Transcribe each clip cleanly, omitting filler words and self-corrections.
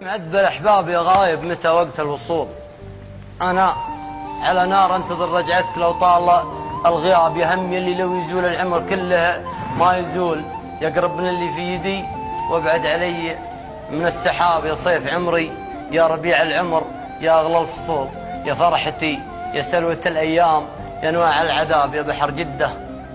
معد بالأحباب يا غايب متى وقت الوصول؟ أنا على نار انتظر رجعتك لو طال الغياب، يا همي اللي لو يزول العمر كله ما يزول، يقرب من اللي في يدي وابعد علي من السحاب. يا صيف عمري يا ربيع العمر يا أغلى الفصول، يا فرحتي يا سلوة الأيام يا أنواع العذاب، يا بحر جدة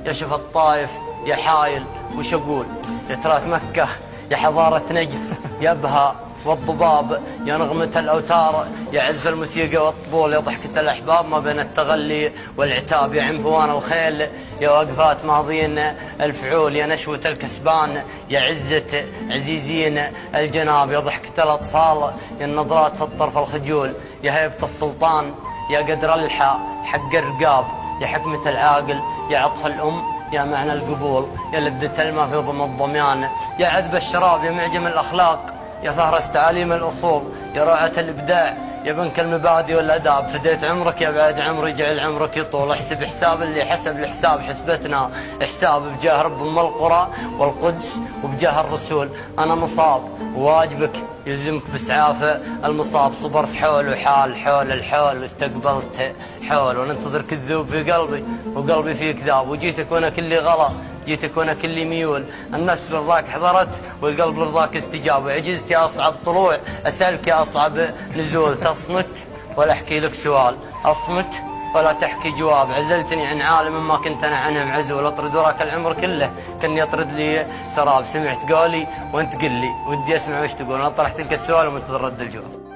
يا شف الطايف يا حايل وش أقول، يا تراث مكة يا حضارة نجد يا أبها والضباب، يا نغمة الأوتار يا عز الموسيقى والطبول، يا ضحكة الأحباب ما بين التغلي والعتاب، يا عنفوان الخيل يا وقفات ماضين الفعول، يا نشوة الكسبان يا عزة عزيزين الجناب، يا ضحكة الأطفال يا النظرات في الطرف الخجول، يا هيبة السلطان يا قدر الحى حق الرقاب، يا حكمة العاقل يا عطف الأم يا معنى القبول، يا لذة الماء في ضم الضميان، يا عذب الشراب يا معجم الأخلاق، يا فهرس تعاليم الأصول، يا روعة الإبداع يا بنك المبادئ والأداب، فديت عمرك يا بعد عمري جعل عمرك يطول، احسب حساب اللي حسب الحساب حسبتنا حساب، بجاه رب أم القرى والقدس وبجاه الرسول، أنا مصاب وواجبك يلزمك بإسعاف المصاب، صبرت حول وحال حول الحول واستقبلت حول، وننتظر كذوب في قلبي وقلبي فيه كذاب، وجيتك وانا كلي غلا جيتك وانا كلي ميول، النفس لرضاك حضرت والقلب لرضاك استجاب، وعجزت يا اصعب طلوع اسالك يا اصعب نزول، تصمت ولا احكي لك سؤال اصمت ولا تحكي جواب، عزلتني عن عالم ما كنت انا عنه معزول، اطرد وراك العمر كله كني اطرد لي سراب، سمعت قولي وانت قل لي ودي اسمع وش تقول، انا طرحت لك السؤال ومنتظر رد الجواب.